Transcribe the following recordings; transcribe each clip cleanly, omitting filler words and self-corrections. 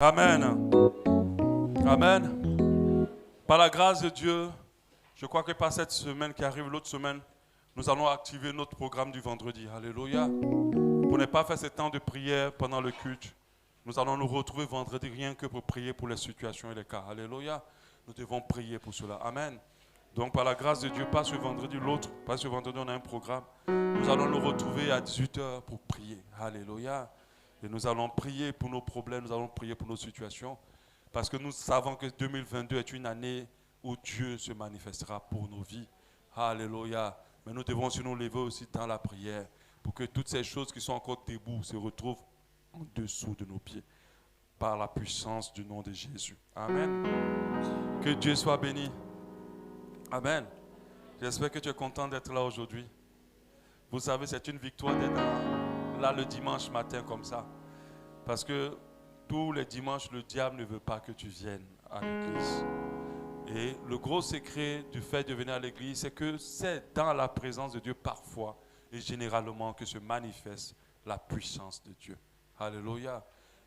Amen. Amen. Par la grâce de Dieu, je crois que par cette semaine qui arrive, l'autre semaine, nous allons activer notre programme du vendredi. Alléluia. Pour ne pas faire ce temps de prière pendant le culte, nous allons nous retrouver vendredi rien que pour prier pour les situations et les cas. Alléluia. Nous devons prier pour cela. Amen. Donc par la grâce de Dieu, pas ce vendredi, l'autre, pas ce vendredi, on a un programme. Nous allons nous retrouver à 18h pour prier. Alléluia. Et nous allons prier pour nos problèmes, nous allons prier pour nos situations. Parce que nous savons que 2022 est une année où Dieu se manifestera pour nos vies. Alléluia. Mais nous devons aussi nous lever aussi dans la prière pour que toutes ces choses qui sont encore debout se retrouvent en dessous de nos pieds. Par la puissance du nom de Jésus. Amen. Que Dieu soit béni. Amen. J'espère que tu es content d'être là aujourd'hui. Vous savez, c'est une victoire d'être là le dimanche matin comme ça. Parce que tous les dimanches, le diable ne veut pas que tu viennes à l'église. Et le gros secret du fait de venir à l'église, c'est que c'est dans la présence de Dieu parfois et généralement que se manifeste la puissance de Dieu. Alléluia.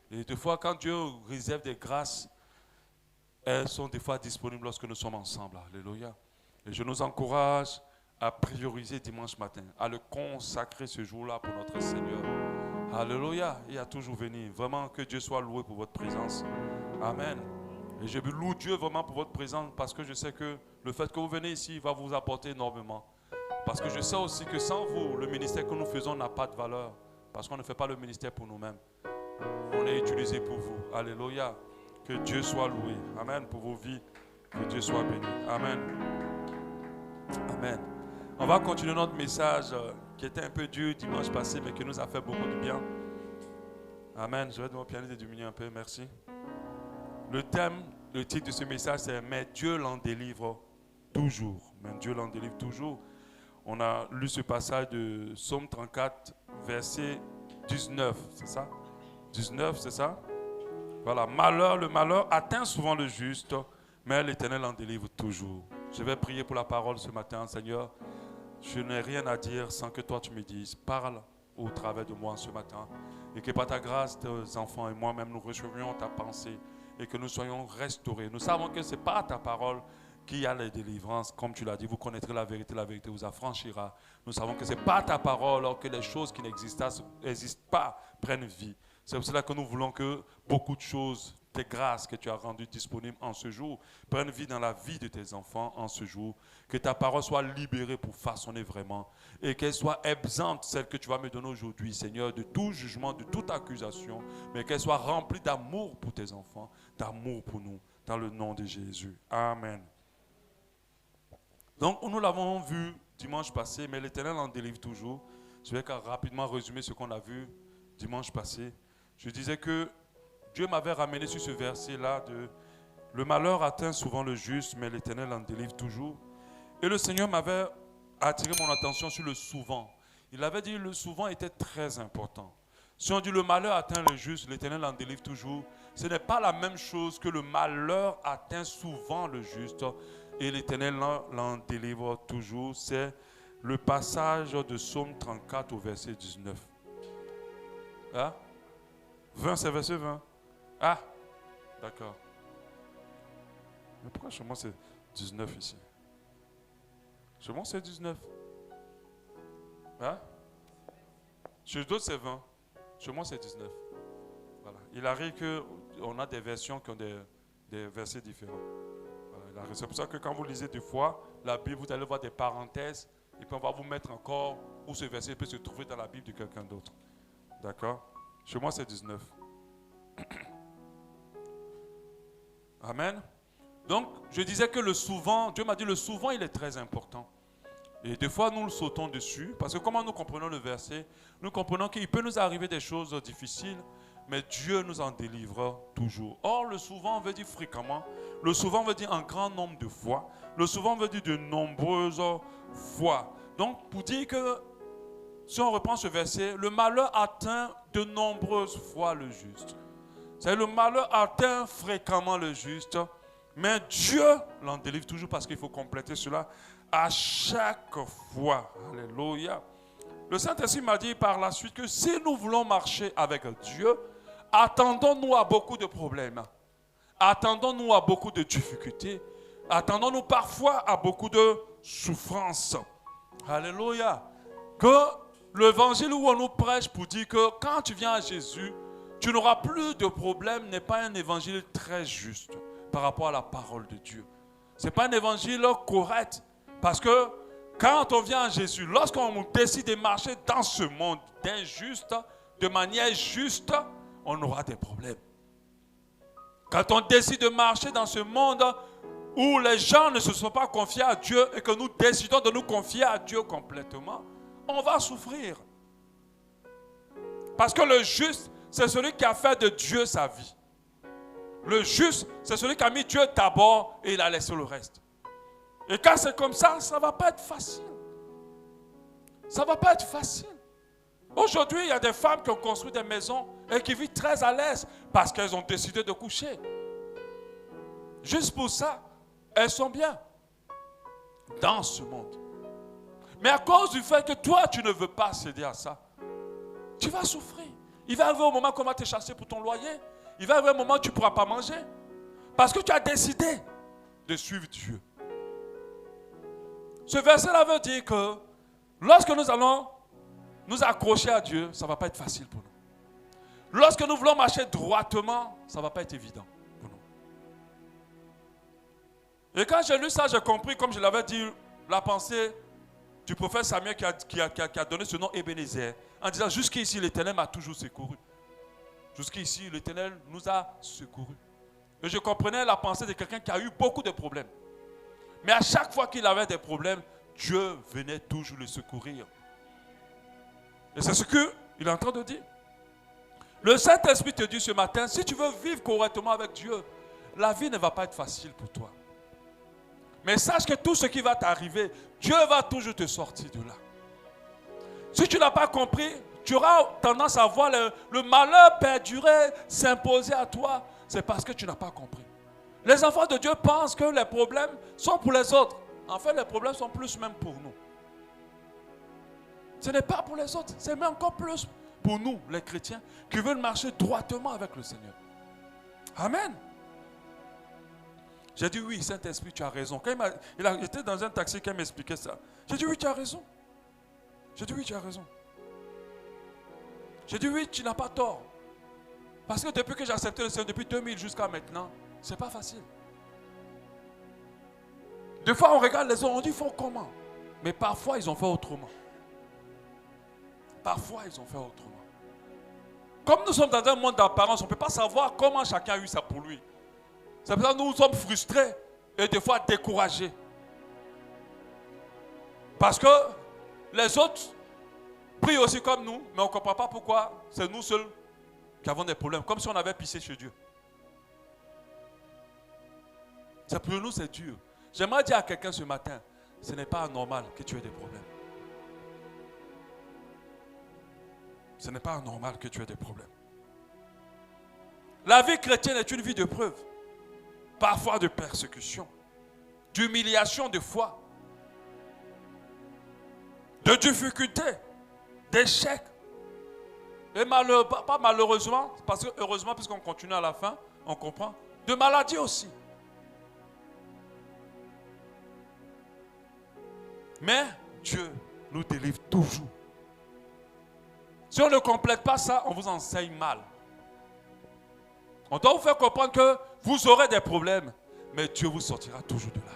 Et des fois, quand Dieu réserve des grâces, elles sont des fois disponibles lorsque nous sommes ensemble. Alléluia. Et je nous encourage à prioriser dimanche matin, à le consacrer ce jour-là pour notre Seigneur. Alléluia. Et à toujours venir. Vraiment, que Dieu soit loué pour votre présence. Amen. Et je loue Dieu vraiment pour votre présence parce que je sais que le fait que vous venez ici va vous apporter énormément. Parce que je sais aussi que sans vous, le ministère que nous faisons n'a pas de valeur. Parce qu'on ne fait pas le ministère pour nous-mêmes. On est utilisé pour vous. Alléluia. Que Dieu soit loué. Amen. Pour vos vies. Que Dieu soit béni. Amen. Amen. On va continuer notre message qui était un peu dur dimanche passé, mais qui nous a fait beaucoup de bien. Amen. Je vais demander au pianiste de diminuer un peu. Merci. Le thème, le titre de ce message, c'est « Mais Dieu l'en délivre toujours ». Mais Dieu l'en délivre toujours. On a lu ce passage de Psaume 34, verset 19. C'est ça? 19, c'est ça? Voilà. Le malheur atteint souvent le juste, mais l'Éternel en délivre toujours. Je vais prier pour la parole ce matin, Seigneur. Je n'ai rien à dire sans que toi tu me dises. Parle au travers de moi ce matin. Et que par ta grâce, tes enfants et moi-même, nous recevions ta pensée et que nous soyons restaurés. Nous savons que ce n'est pas ta parole qui a les délivrances. Comme tu l'as dit, vous connaîtrez la vérité vous affranchira. Nous savons que ce n'est pas ta parole que les choses qui n'existent pas prennent vie. C'est pour cela que nous voulons que beaucoup de choses, tes grâces que tu as rendues disponibles en ce jour, prennent vie dans la vie de tes enfants en ce jour. Que ta parole soit libérée pour façonner vraiment. Et qu'elle soit exempte, celle que tu vas me donner aujourd'hui, Seigneur, de tout jugement, de toute accusation. Mais qu'elle soit remplie d'amour pour tes enfants, d'amour pour nous, dans le nom de Jésus. Amen. Donc, nous l'avons vu dimanche passé, mais l'Éternel en délivre toujours. Je vais rapidement résumer ce qu'on a vu dimanche passé. Je disais que Dieu m'avait ramené sur ce verset-là de « Le malheur atteint souvent le juste, mais l'Éternel en délivre toujours ». Et le Seigneur m'avait attiré mon attention sur le souvent. Il avait dit que le souvent était très important. Si on dit le malheur atteint le juste, l'Éternel en délivre toujours, ce n'est pas la même chose que le malheur atteint souvent le juste et l'Éternel l'en délivre toujours. C'est le passage de Psaume 34 au verset 19. Hein? 20, c'est verset 20. Ah, d'accord. Mais pourquoi chez moi c'est 19 ici? Chez moi c'est 19. Hein? Chez d'autres c'est 20. Chez moi c'est 19. Voilà. Il arrive qu'on a des versions qui ont des versets différents. Voilà. C'est pour ça que quand vous lisez des fois la Bible, vous allez voir des parenthèses et puis on va vous mettre encore où ce verset peut se trouver dans la Bible de quelqu'un d'autre. D'accord? Chez moi c'est 19. Amen. Donc, je disais que le souvent, Dieu m'a dit le souvent, il est très important. Et des fois, nous le sautons dessus. Parce que comment nous comprenons le verset? Nous comprenons qu'il peut nous arriver des choses difficiles, mais Dieu nous en délivre toujours. Or, le souvent veut dire fréquemment. Le souvent veut dire un grand nombre de fois. Le souvent veut dire de nombreuses fois. Donc, pour dire que, si on reprend ce verset, le malheur atteint de nombreuses fois le juste. C'est le malheur atteint fréquemment le juste, mais Dieu l'en délivre toujours parce qu'il faut compléter cela à chaque fois. Alléluia. Le Saint-Esprit m'a dit par la suite que si nous voulons marcher avec Dieu, attendons-nous à beaucoup de problèmes. Attendons-nous à beaucoup de difficultés. Attendons-nous parfois à beaucoup de souffrances. Alléluia. Que l'évangile où on nous prêche pour dire que quand tu viens à Jésus, tu n'auras plus de problème n'est pas un évangile très juste par rapport à la parole de Dieu. Ce n'est pas un évangile correct. Parce que quand on vient à Jésus, lorsqu'on décide de marcher dans ce monde d'injuste, de manière juste, on aura des problèmes. Quand on décide de marcher dans ce monde où les gens ne se sont pas confiés à Dieu et que nous décidons de nous confier à Dieu complètement, on va souffrir. Parce que le juste, c'est celui qui a fait de Dieu sa vie. Le juste, c'est celui qui a mis Dieu d'abord et il a laissé le reste. Et quand c'est comme ça, ça ne va pas être facile. Ça ne va pas être facile. Aujourd'hui, il y a des femmes qui ont construit des maisons et qui vivent très à l'aise parce qu'elles ont décidé de coucher. Juste pour ça, elles sont bien dans ce monde. Mais à cause du fait que toi, tu ne veux pas céder à ça, tu vas souffrir. Il va arriver un moment où on va te chasser pour ton loyer. Il va arriver un moment où tu ne pourras pas manger. Parce que tu as décidé de suivre Dieu. Ce verset-là veut dire que lorsque nous allons nous accrocher à Dieu, ça ne va pas être facile pour nous. Lorsque nous voulons marcher droitement, ça ne va pas être évident pour nous. Et quand j'ai lu ça, j'ai compris, comme je l'avais dit, la pensée du prophète Samuel qui a donné ce nom Ebenezer, en disant jusqu'ici l'Éternel m'a toujours secouru. Jusqu'ici l'Éternel nous a secourus. Et je comprenais la pensée de quelqu'un qui a eu beaucoup de problèmes. Mais à chaque fois qu'il avait des problèmes, Dieu venait toujours le secourir. Et c'est ce qu'il est en train de dire. Le Saint-Esprit te dit ce matin, si tu veux vivre correctement avec Dieu, la vie ne va pas être facile pour toi. Mais sache que tout ce qui va t'arriver, Dieu va toujours te sortir de là. Si tu n'as pas compris, tu auras tendance à voir le malheur perdurer, s'imposer à toi. C'est parce que tu n'as pas compris. Les enfants de Dieu pensent que les problèmes sont pour les autres. En fait, les problèmes sont plus même pour nous. Ce n'est pas pour les autres, c'est même encore plus pour nous, les chrétiens, qui veulent marcher droitement avec le Seigneur. Amen. J'ai dit oui, Saint-Esprit, tu as raison. Quand il était dans un taxi quand il m'expliquait ça. J'ai dit oui, tu as raison. J'ai dit oui, tu as raison. J'ai dit oui, tu n'as pas tort. Parce que depuis que j'ai accepté le Seigneur, depuis 2000 jusqu'à maintenant, ce n'est pas facile. Des fois, on regarde les autres, on dit, ils font comment? Mais parfois, ils ont fait autrement. Parfois, ils ont fait autrement. Comme nous sommes dans un monde d'apparence, on ne peut pas savoir comment chacun a eu ça pour lui. C'est pour ça que nous sommes frustrés et des fois découragés. Parce que les autres prient aussi comme nous, mais on ne comprend pas pourquoi c'est nous seuls qui avons des problèmes, comme si on avait pissé chez Dieu. C'est pour nous, c'est dur. J'aimerais dire à quelqu'un ce matin, ce n'est pas anormal que tu aies des problèmes. Ce n'est pas anormal que tu aies des problèmes. La vie chrétienne est une vie de preuve. Parfois de persécution, d'humiliation de foi, de difficultés, d'échecs. Et pas malheureusement, parce que heureusement, puisqu'on continue à la fin, on comprend, de maladies aussi. Mais Dieu nous délivre toujours. Si on ne complète pas ça, on vous enseigne mal. On doit vous faire comprendre que vous aurez des problèmes, mais Dieu vous sortira toujours de là.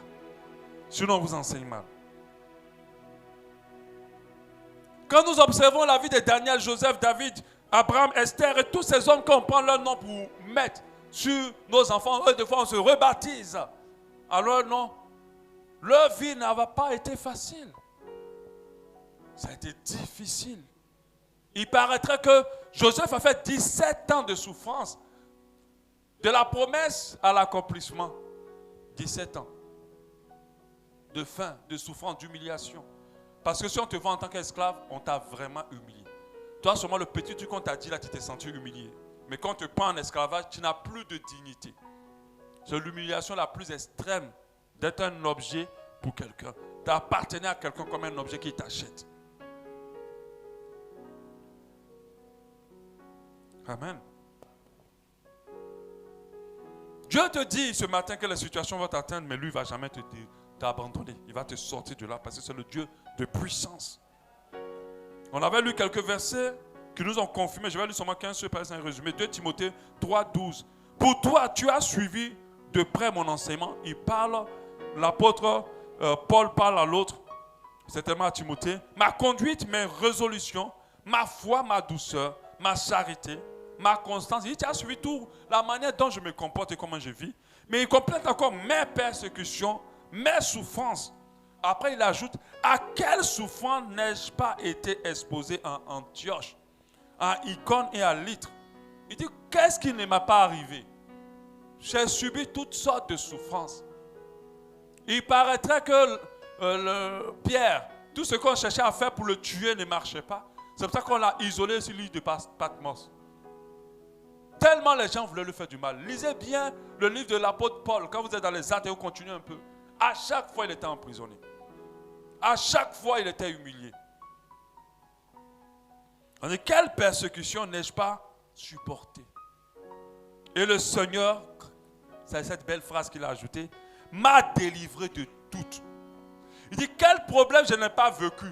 Sinon, on vous enseigne mal. Quand nous observons la vie de Daniel, Joseph, David, Abraham, Esther et tous ces hommes qu'on prend leur nom pour mettre sur nos enfants, eux, des fois on se rebaptise. Alors non, leur vie n'a pas été facile. Ça a été difficile. Il paraîtrait que Joseph a fait 17 ans de souffrance. De la promesse à l'accomplissement. 17 ans. De faim, de souffrance, d'humiliation. Parce que si on te vend en tant qu'esclave, on t'a vraiment humilié. Toi, seulement le petit truc qu'on t'a dit là, tu t'es senti humilié. Mais quand on te prend en esclavage, tu n'as plus de dignité. C'est l'humiliation la plus extrême d'être un objet pour quelqu'un. D'appartenir à quelqu'un comme un objet qui t'achète. Amen. Dieu te dit ce matin que la situation va t'atteindre, mais lui ne va jamais t'abandonner. Il va te sortir de là parce que c'est le Dieu de puissance. On avait lu quelques versets qui nous ont confirmé. Je vais lire seulement 15 par un résumé. 2 Timothée 3:12. Pour toi, tu as suivi de près mon enseignement. Il parle, l'apôtre Paul parle à l'autre, certainement à Timothée. Ma conduite, mes résolutions, ma foi, ma douceur, ma charité, ma constance. Il dit, tu as suivi tout, la manière dont je me comporte et comment je vis. Mais il complète encore mes persécutions, mes souffrances. Après, il ajoute, à quelle souffrance n'ai-je pas été exposé en Antioche, à Icône et à Lydre? Il dit, qu'est-ce qui ne m'a pas arrivé? J'ai subi toutes sortes de souffrances. Il paraîtrait que Pierre, tout ce qu'on cherchait à faire pour le tuer ne marchait pas. C'est pour ça qu'on l'a isolé sur l'île de Patmos. Tellement les gens voulaient lui faire du mal. Lisez bien le livre de l'apôtre Paul. Quand vous êtes dans les Actes et vous continuez un peu. À chaque fois, il était emprisonné. À chaque fois, il était humilié. On dit, quelle persécution n'ai-je pas supporté? Et le Seigneur, c'est cette belle phrase qu'il a ajoutée, m'a délivré de toutes. Il dit, quel problème je n'ai pas vécu?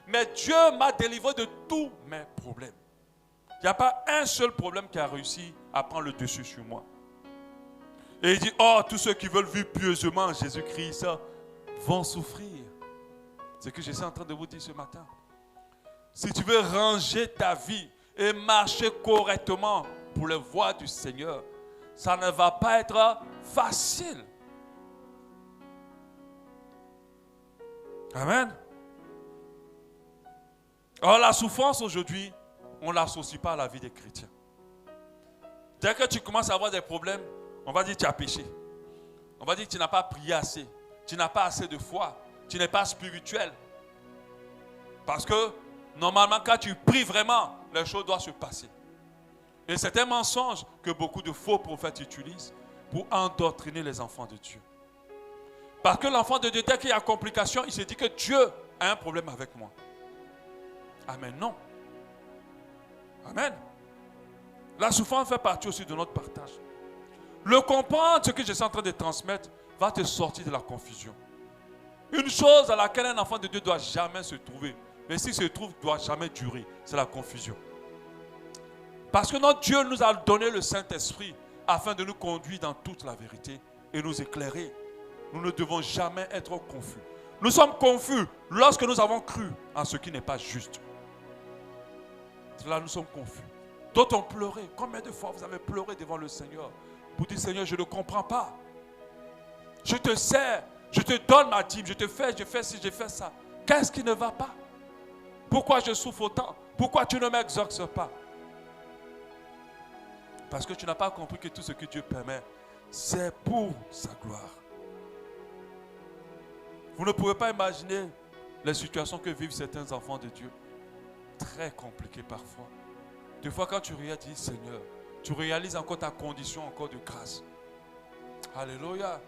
Mais Dieu m'a délivré de tous mes problèmes. Il n'y a pas un seul problème qui a réussi à prendre le dessus sur moi. Et il dit, oh, tous ceux qui veulent vivre pieusement en Jésus-Christ vont souffrir. C'est ce que je suis en train de vous dire ce matin. Si tu veux ranger ta vie et marcher correctement pour les voies du Seigneur, ça ne va pas être facile. Amen. Alors la souffrance aujourd'hui, on ne l'associe pas à la vie des chrétiens. Dès que tu commences à avoir des problèmes, on va dire que tu as péché. On va dire que tu n'as pas prié assez. Tu n'as pas assez de foi. Tu n'es pas spirituel. Parce que normalement, quand tu pries vraiment, les choses doivent se passer. Et c'est un mensonge que beaucoup de faux prophètes utilisent pour endoctriner les enfants de Dieu. Parce que l'enfant de Dieu, dès qu'il y a complication, il se dit que Dieu a un problème avec moi. Amen, non. Amen. La souffrance fait partie aussi de notre partage. Le comprendre, ce que je suis en train de transmettre, va te sortir de la confusion. Une chose à laquelle un enfant de Dieu ne doit jamais se trouver, mais s'il se trouve, ne doit jamais durer, c'est la confusion. Parce que notre Dieu nous a donné le Saint-Esprit afin de nous conduire dans toute la vérité et nous éclairer. Nous ne devons jamais être confus. Nous sommes confus lorsque nous avons cru en ce qui n'est pas juste. Là, nous sommes confus. D'autres ont pleuré. Combien de fois vous avez pleuré devant le Seigneur pour dire, Seigneur, je ne comprends pas. Je te sers, je te donne ma dîme, je fais ci, je fais ça. Qu'est-ce qui ne va pas? Pourquoi je souffre autant? Pourquoi tu ne m'exauces pas? Parce que tu n'as pas compris que tout ce que Dieu permet, c'est pour sa gloire. Vous ne pouvez pas imaginer les situations que vivent certains enfants de Dieu. Très compliquées parfois. Des fois quand tu regardes, tu dis, Seigneur, tu réalises encore ta condition encore de grâce. Alléluia.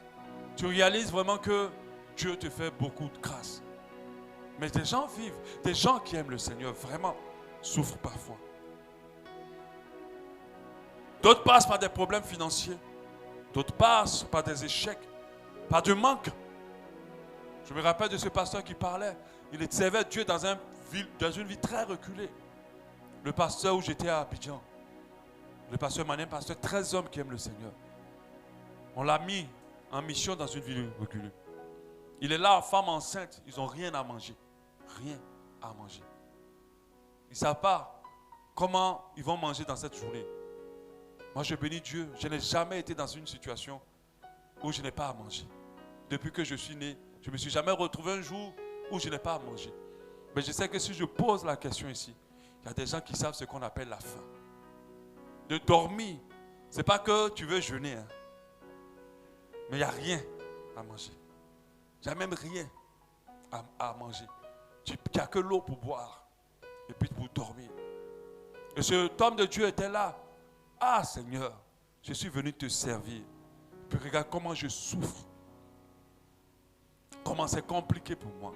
Tu réalises vraiment que Dieu te fait beaucoup de grâce. Mais des gens vivent, des gens qui aiment le Seigneur vraiment souffrent parfois. D'autres passent par des problèmes financiers. D'autres passent par des échecs, par du manque. Je me rappelle de ce pasteur qui parlait. Il servait Dieu dans une vie très reculée. Le pasteur où j'étais à Abidjan. Le pasteur Manem, pasteur 13 hommes qui aiment le Seigneur. On l'a mis en mission dans une ville reculée. Il est là, femme enceinte, ils n'ont rien à manger. Rien à manger. Ils ne savent pas comment ils vont manger dans cette journée. Moi, je bénis Dieu. Je n'ai jamais été dans une situation où je n'ai pas à manger. Depuis que je suis né, je ne me suis jamais retrouvé un jour où je n'ai pas à manger. Mais je sais que si je pose la question ici, il y a des gens qui savent ce qu'on appelle la faim. De dormir, ce n'est pas que tu veux jeûner, hein. Mais il n'y a rien à manger. Il n'y a même rien à manger. Il n'y a que l'eau pour boire et puis pour dormir. Et cet homme de Dieu était là. Ah Seigneur, je suis venu te servir. Puis regarde comment je souffre. Comment c'est compliqué pour moi.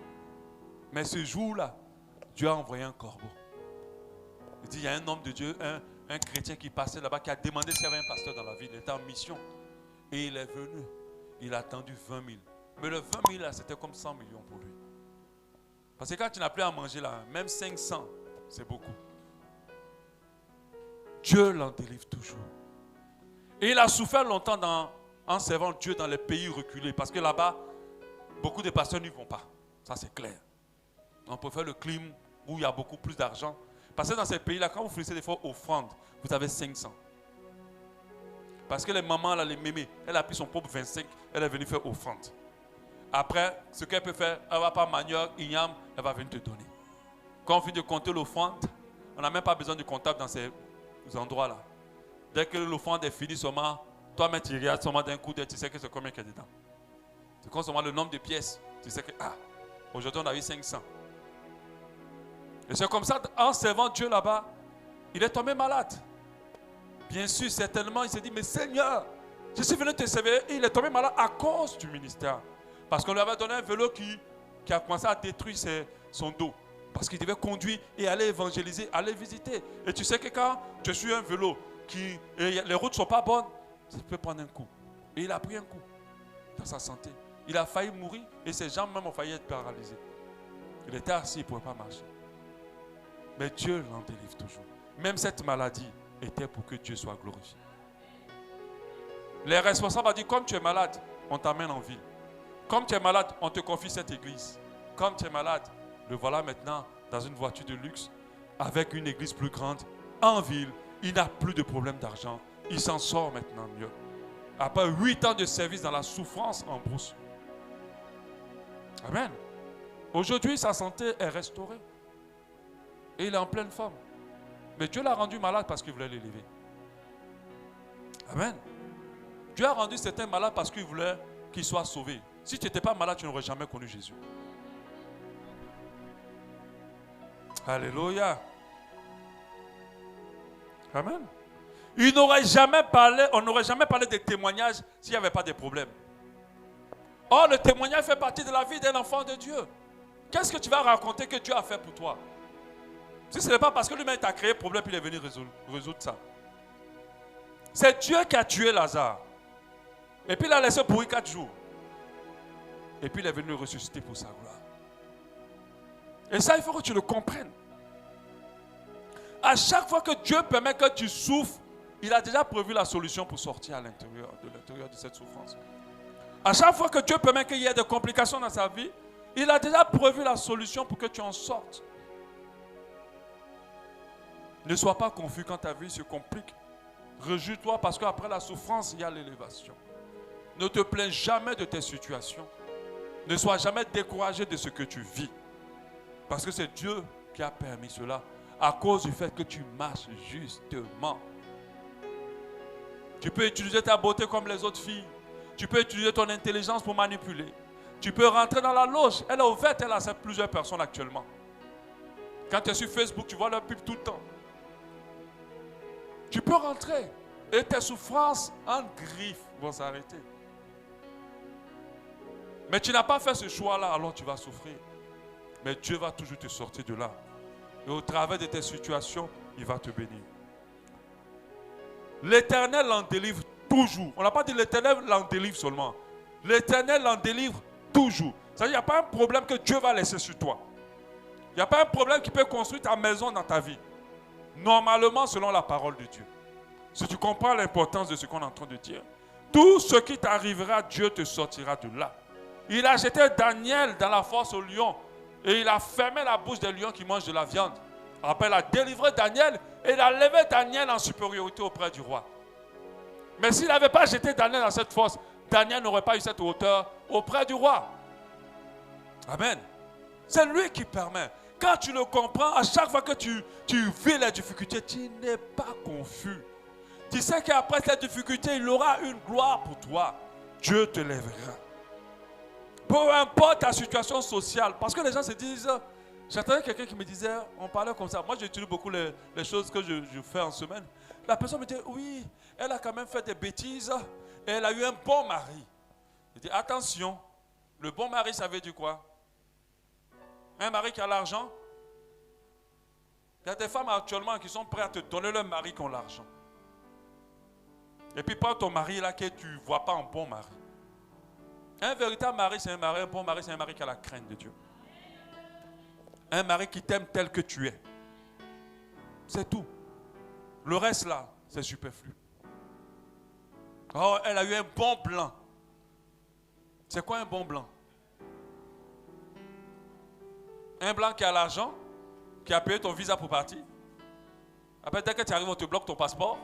Mais ce jour-là, Dieu a envoyé un corbeau. Il dit, il y a un homme de Dieu, un chrétien qui passait là-bas, qui a demandé s'il y avait un pasteur dans la ville. Il était en mission. Et il est venu. Il a attendu 20 000. Mais le 20 000 là, c'était comme 100 millions pour lui. Parce que quand tu n'as plus à manger là, même 500, c'est beaucoup. Dieu l'en délivre toujours. Et il a souffert longtemps en servant Dieu dans les pays reculés. Parce que là-bas, beaucoup de pasteurs n'y vont pas. Ça, c'est clair. On peut faire le climat où il y a beaucoup plus d'argent. Parce que dans ces pays-là, quand vous finissez des fois offrande, vous avez 500. Parce que les mamans, là, les mémés, elle a pris son propre 25, elle est venue faire offrande. Après, ce qu'elle peut faire, elle ne va pas manioc, igname, elle va venir te donner. Quand on finit de compter l'offrande, on n'a même pas besoin de comptable dans ces endroits-là. Dès que l'offrande est finie, seulement, toi-même tu regardes seulement d'un coup, tu sais que c'est combien qu'il y a dedans. Tu comptes seulement le nombre de pièces. Tu sais que, aujourd'hui on a eu 500. Et c'est comme ça, en servant Dieu là-bas, il est tombé malade. Bien sûr, certainement, il s'est dit, mais Seigneur, je suis venu te servir. Et il est tombé malade à cause du ministère. Parce qu'on lui avait donné un vélo qui a commencé à détruire son dos. Parce qu'il devait conduire et aller évangéliser, aller visiter. Et tu sais que quand tu suis un vélo, et les routes ne sont pas bonnes, ça peut prendre un coup. Et il a pris un coup dans sa santé. Il a failli mourir et ses jambes même ont failli être paralysées. Il était assis, il ne pouvait pas marcher. Mais Dieu l'en délivre toujours. Même cette maladie était pour que Dieu soit glorifié. Les responsables ont dit, comme tu es malade, on t'amène en ville. Comme tu es malade, on te confie cette église. Comme tu es malade, le voilà maintenant dans une voiture de luxe, avec une église plus grande, en ville. Il n'a plus de problème d'argent. Il s'en sort maintenant mieux. Après 8 ans de service dans la souffrance en brousse. Amen. Aujourd'hui, sa santé est restaurée. Et il est en pleine forme. Mais Dieu l'a rendu malade parce qu'il voulait l'élever. Amen. Dieu a rendu certains malades parce qu'il voulait qu'ils soient sauvés. Si tu n'étais pas malade, tu n'aurais jamais connu Jésus. Alléluia. Amen. On n'aurait jamais parlé de témoignages s'il n'y avait pas de problème. Or, le témoignage fait partie de la vie d'un enfant de Dieu. Qu'est-ce que tu vas raconter que Dieu a fait pour toi? Si ce n'est pas parce que lui-même t'a créé le problème, il est venu résoudre ça. C'est Dieu qui a tué Lazare. Et puis il l'a laissé pourrir 4 jours. Et puis il est venu le ressusciter pour sa gloire. Et ça, il faut que tu le comprennes. À chaque fois que Dieu permet que tu souffres, il a déjà prévu la solution pour sortir à l'intérieur de cette souffrance. À chaque fois que Dieu permet qu'il y ait des complications dans sa vie, il a déjà prévu la solution pour que tu en sortes. Ne sois pas confus quand ta vie se complique. Réjouis-toi parce qu'après la souffrance, il y a l'élévation. Ne te plains jamais de tes situations. Ne sois jamais découragé de ce que tu vis. Parce que c'est Dieu qui a permis cela. À cause du fait que tu marches justement. Tu peux utiliser ta beauté comme les autres filles. Tu peux utiliser ton intelligence pour manipuler. Tu peux rentrer dans la loge. Elle est ouverte, elle accepte plusieurs personnes actuellement. Quand tu es sur Facebook, tu vois leur pub tout le temps. Tu peux rentrer et tes souffrances en griffes vont s'arrêter. Mais tu n'as pas fait ce choix-là, alors tu vas souffrir. Mais Dieu va toujours te sortir de là. Et au travers de tes situations, il va te bénir. L'Éternel l'en délivre toujours. On n'a pas dit l'Éternel l'en délivre seulement. L'Éternel l'en délivre toujours. C'est-à-dire qu'il n'y a pas un problème que Dieu va laisser sur toi. Il n'y a pas un problème qui peut construire ta maison dans ta vie. Normalement, selon la parole de Dieu. Si tu comprends l'importance de ce qu'on est en train de dire, tout ce qui t'arrivera, Dieu te sortira de là. Il a jeté Daniel dans la fosse au lion et il a fermé la bouche des lions qui mangent de la viande. Après, il a délivré Daniel et il a levé Daniel en supériorité auprès du roi. Mais s'il n'avait pas jeté Daniel dans cette fosse, Daniel n'aurait pas eu cette hauteur auprès du roi. Amen. C'est lui qui permet. Quand tu le comprends, à chaque fois que tu vis les difficultés, tu n'es pas confus. Tu sais qu'après cette difficulté, il aura une gloire pour toi. Dieu te lèvera. Peu importe ta situation sociale. Parce que les gens se disent, j'entendais quelqu'un qui me disait, on parlait comme ça. Moi, j'utilise beaucoup les choses que je fais en semaine. La personne me dit, oui, elle a quand même fait des bêtises et elle a eu un bon mari. Je dis, attention, le bon mari, ça veut dire quoi? Un mari qui a l'argent? Il y a des femmes actuellement qui sont prêtes à te donner leur mari qui ont l'argent. Et puis prends ton mari là que tu ne vois pas un bon mari. Un véritable mari, c'est un mari. Un bon mari, c'est un mari qui a la crainte de Dieu. Un mari qui t'aime tel que tu es. C'est tout. Le reste là, c'est superflu. Oh, elle a eu un bon blanc. C'est quoi un bon blanc? Un blanc qui a l'argent, qui a payé ton visa pour partir. Après, dès que tu arrives, on te bloque ton passeport.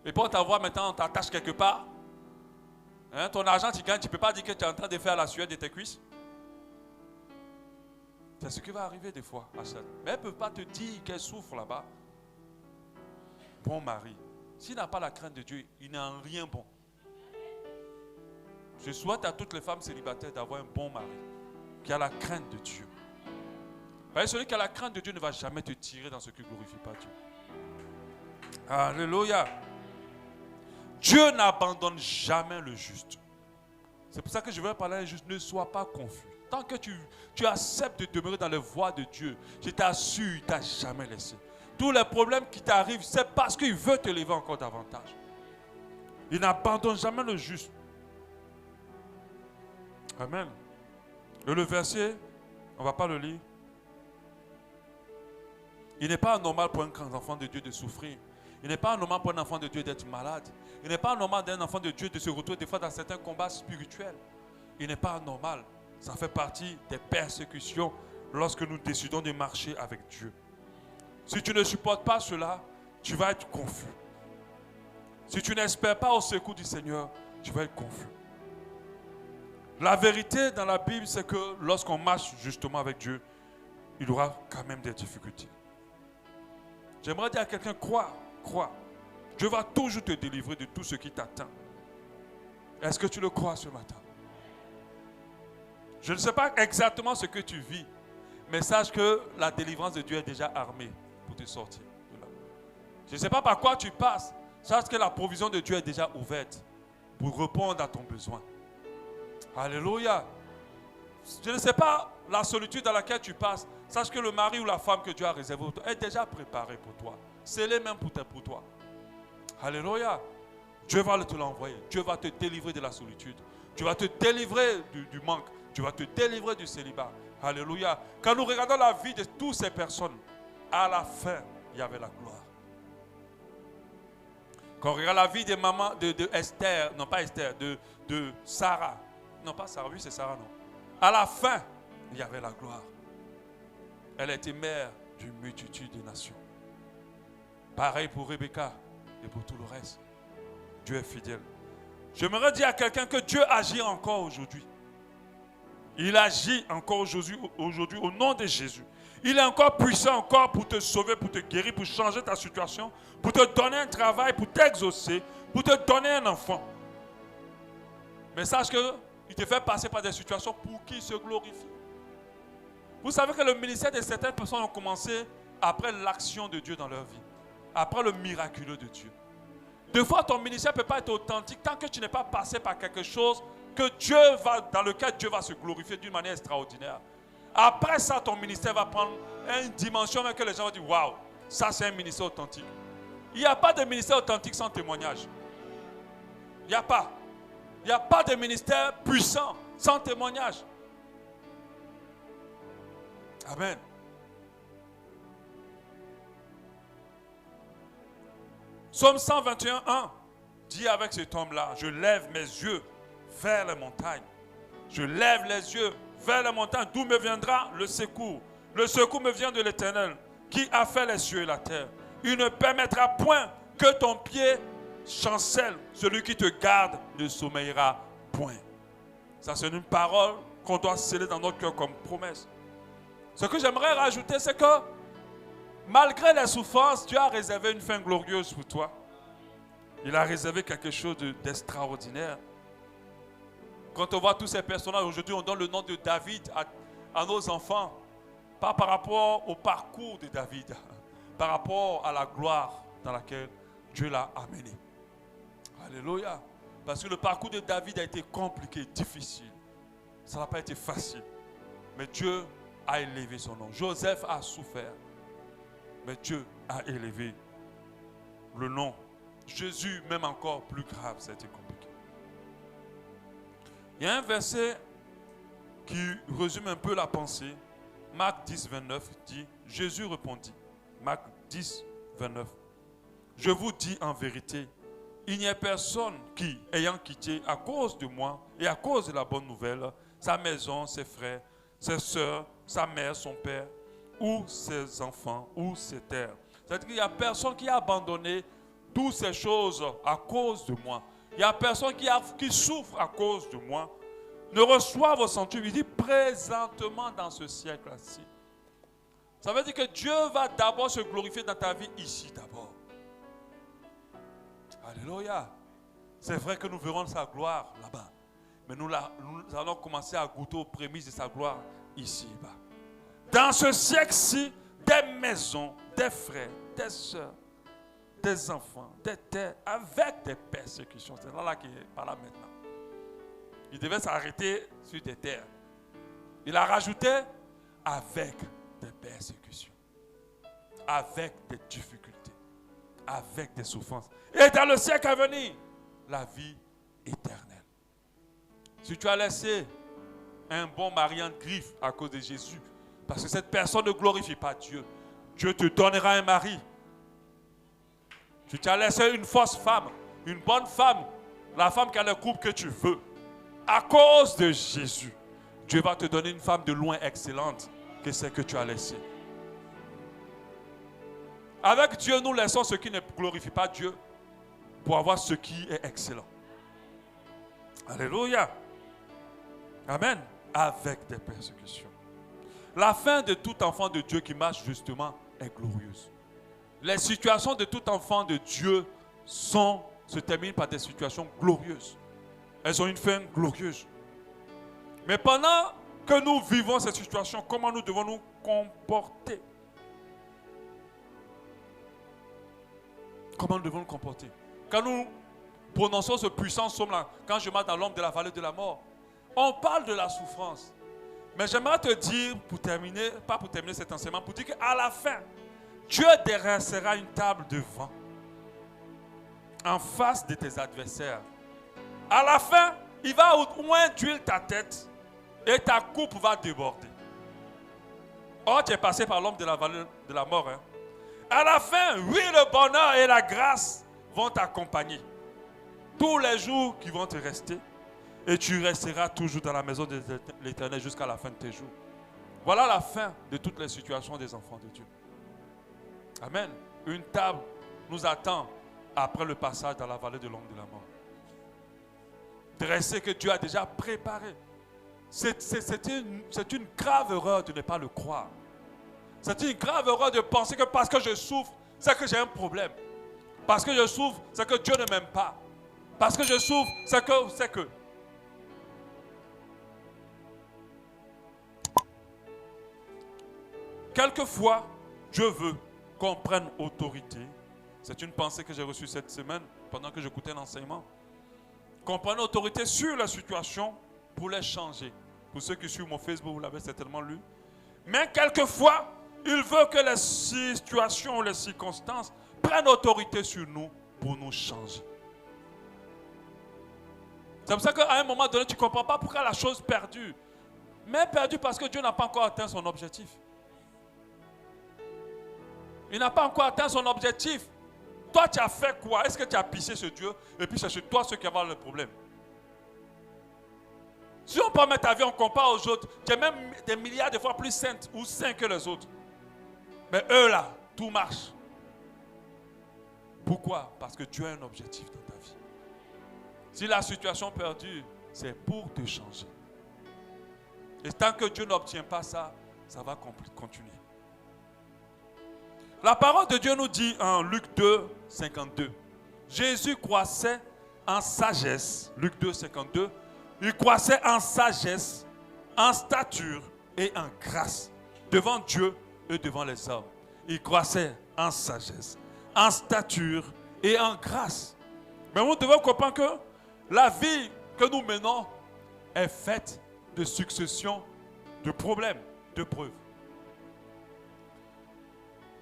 Et puis on t'envoie maintenant, on t'attache quelque part. Hein, ton argent, tu gagnes, tu ne peux pas dire que tu es en train de faire la sueur de tes cuisses. C'est ce qui va arriver des fois à Chad. Mais elle ne peut pas te dire qu'elle souffre là-bas. Bon mari, s'il n'a pas la crainte de Dieu, il n'est en rien bon. Je souhaite à toutes les femmes célibataires d'avoir un bon mari qui a la crainte de Dieu. Parce que celui qui a la crainte de Dieu ne va jamais te tirer dans ce qui ne glorifie pas Dieu. Alléluia. Dieu n'abandonne jamais le juste. C'est pour ça que je veux parler à un juste. Ne sois pas confus. Tant que tu acceptes de demeurer dans les voies de Dieu, je t'assure, il ne t'a jamais laissé. Tous les problèmes qui t'arrivent, c'est parce qu'il veut te lever encore davantage. Il n'abandonne jamais le juste. Amen. Et le verset, on ne va pas le lire. Il n'est pas normal pour un grand enfant de Dieu de souffrir. Il n'est pas normal pour un enfant de Dieu d'être malade. Il n'est pas normal d'un enfant de Dieu de se retrouver des fois dans certains combats spirituels. Il n'est pas normal. Ça fait partie des persécutions lorsque nous décidons de marcher avec Dieu. Si tu ne supportes pas cela, tu vas être confus. Si tu n'espères pas au secours du Seigneur, tu vas être confus. La vérité dans la Bible, c'est que lorsqu'on marche justement avec Dieu, il y aura quand même des difficultés. J'aimerais dire à quelqu'un, crois. Dieu va toujours te délivrer de tout ce qui t'attend. Est-ce que tu le crois ce matin? Je ne sais pas exactement ce que tu vis, mais sache que la délivrance de Dieu est déjà armée pour te sortir de là. Je ne sais pas par quoi tu passes, sache que la provision de Dieu est déjà ouverte pour répondre à ton besoin. Alléluia. Je ne sais pas la solitude dans laquelle tu passes, sache que le mari ou la femme que Dieu a réservé pour toi est déjà préparé pour toi. Scellé même pour toi. Alléluia. Dieu va te l'envoyer. Dieu va te délivrer de la solitude. Dieu va te délivrer du manque. Dieu va te délivrer du célibat. Alléluia. Quand nous regardons la vie de toutes ces personnes, à la fin, il y avait la gloire. Quand on regarde la vie des mamans de Esther, non pas Esther, de Sarah. Non pas Sarah, oui c'est Sarah, non. À la fin, il y avait la gloire. Elle était mère d'une multitude de nations. Pareil pour Rebecca et pour tout le reste. Dieu est fidèle. J'aimerais dire à quelqu'un que Dieu agit encore aujourd'hui. Il agit encore aujourd'hui au nom de Jésus. Il est encore puissant encore pour te sauver, pour te guérir, pour changer ta situation, pour te donner un travail, pour t'exaucer, pour te donner un enfant. Mais sache qu'il te fait passer par des situations pour qu'il se glorifie. Vous savez que le ministère de certaines personnes ont commencé après l'action de Dieu dans leur vie. Après le miraculeux de Dieu. Des fois, ton ministère ne peut pas être authentique tant que tu n'es pas passé par quelque chose dans lequel Dieu va se glorifier d'une manière extraordinaire. Après ça, ton ministère va prendre une dimension même que les gens vont dire, waouh, ça c'est un ministère authentique. Il n'y a pas de ministère authentique sans témoignage. Il n'y a pas. Il n'y a pas de ministère puissant sans témoignage. Amen. Psaume 121:1 dit avec cet homme-là, je lève mes yeux vers les montagnes. Je lève les yeux vers les montagnes. D'où me viendra le secours? Le secours me vient de l'Éternel, qui a fait les cieux et la terre. Il ne permettra point que ton pied chancelle. Celui qui te garde ne sommeillera point. Ça, c'est une parole qu'on doit sceller dans notre cœur comme promesse. Ce que j'aimerais rajouter, c'est que malgré les souffrances, Dieu a réservé une fin glorieuse pour toi. Il a réservé quelque chose d'extraordinaire. Quand on voit tous ces personnages, aujourd'hui on donne le nom de David à nos enfants. Pas par rapport au parcours de David, par rapport à la gloire dans laquelle Dieu l'a amené. Alléluia. Parce que le parcours de David a été compliqué, difficile. Ça n'a pas été facile. Mais Dieu a élevé son nom. Joseph a souffert. Mais Dieu a élevé le nom Jésus, même encore plus grave, ça a été compliqué. Il y a un verset qui résume un peu la pensée. Marc 10, 29 dit, Jésus répondit, Marc 10, 29, je vous dis en vérité, il n'y a personne qui, ayant quitté à cause de moi et à cause de la bonne nouvelle, sa maison, ses frères, ses sœurs, sa mère, son père, ou ses enfants, ou ses terres. C'est-à-dire qu'il n'y a personne qui a abandonné toutes ces choses à cause de moi. Il n'y a personne qui souffre à cause de moi. Ne reçoit vos centuries. Il dit présentement dans ce siècle-ci. Ça veut dire que Dieu va d'abord se glorifier dans ta vie ici d'abord. Alléluia. C'est vrai que nous verrons sa gloire là-bas. Mais nous allons commencer à goûter aux prémices de sa gloire ici-bas. Dans ce siècle-ci, des maisons, des frères, des sœurs, des enfants, des terres, avec des persécutions. C'est là qu'il est par là maintenant. Il devait s'arrêter sur des terres. Il a rajouté avec des persécutions, avec des difficultés, avec des souffrances. Et dans le siècle à venir, la vie éternelle. Si tu as laissé un bon mari en griffe à cause de Jésus, parce que cette personne ne glorifie pas Dieu, Dieu te donnera un mari. Si tu as laissé une fausse femme, une bonne femme, la femme qui a le couple que tu veux, à cause de Jésus, Dieu va te donner une femme de loin excellente que celle que tu as laissée. Avec Dieu, nous laissons ce qui ne glorifie pas Dieu pour avoir ce qui est excellent. Alléluia. Amen. Avec des persécutions. La fin de tout enfant de Dieu qui marche justement est glorieuse. Les situations de tout enfant de Dieu se terminent par des situations glorieuses. Elles ont une fin glorieuse. Mais pendant que nous vivons ces situations, comment nous devons nous comporter? Comment nous devons nous comporter? Quand nous prononçons ce puissant psaume-là, quand je marche dans l'ombre de la vallée de la mort, on parle de la souffrance. Mais j'aimerais te dire, pour terminer, pas pour terminer cet enseignement, pour dire qu'à la fin, Dieu dressera une table devant, en face de tes adversaires. À la fin, il va au moins d'huile ta tête et ta coupe va déborder. Oh, tu es passé par l'ombre de la vallée de la mort. Hein? À la fin, oui, le bonheur et la grâce vont t'accompagner. Tous les jours qui vont te rester. Et tu resteras toujours dans la maison de l'Éternel jusqu'à la fin de tes jours. Voilà la fin de toutes les situations des enfants de Dieu. Amen. Une table nous attend après le passage dans la vallée de l'ombre de la mort. Dressé que Dieu a déjà préparé. C'est une grave erreur de ne pas le croire. C'est une grave erreur de penser que parce que je souffre, c'est que j'ai un problème. Parce que je souffre, c'est que Dieu ne m'aime pas. Parce que je souffre, c'est que... Quelquefois, Dieu veut qu'on prenne autorité. C'est une pensée que j'ai reçue cette semaine pendant que j'écoutais l'enseignement. Qu'on prenne autorité sur la situation pour les changer. Pour ceux qui suivent mon Facebook, vous l'avez certainement lu. Mais quelquefois, il veut que les situations, les circonstances prennent autorité sur nous pour nous changer. C'est pour ça qu'à un moment donné, tu ne comprends pas pourquoi la chose perdue. Mais perdue parce que Dieu n'a pas encore atteint son objectif. Il n'a pas encore atteint son objectif. Toi, tu as fait quoi? Est-ce que tu as pissé sur Dieu? Et puis c'est sur toi ceux qui vont le problème. Si on peut mettre ta vie, on compare aux autres. Tu es même des milliards de fois plus sainte ou saint que les autres. Mais eux là, tout marche. Pourquoi? Parce que Dieu a un objectif dans ta vie. Si la situation perdure, c'est pour te changer. Et tant que Dieu n'obtient pas ça, ça va continuer. La parole de Dieu nous dit en Luc 2, 52. Jésus croissait en sagesse. Luc 2, 52. Il croissait en sagesse, en stature et en grâce devant Dieu et devant les hommes. Il croissait en sagesse, en stature et en grâce. Mais nous devons comprendre que la vie que nous menons est faite de succession de problèmes, de preuves.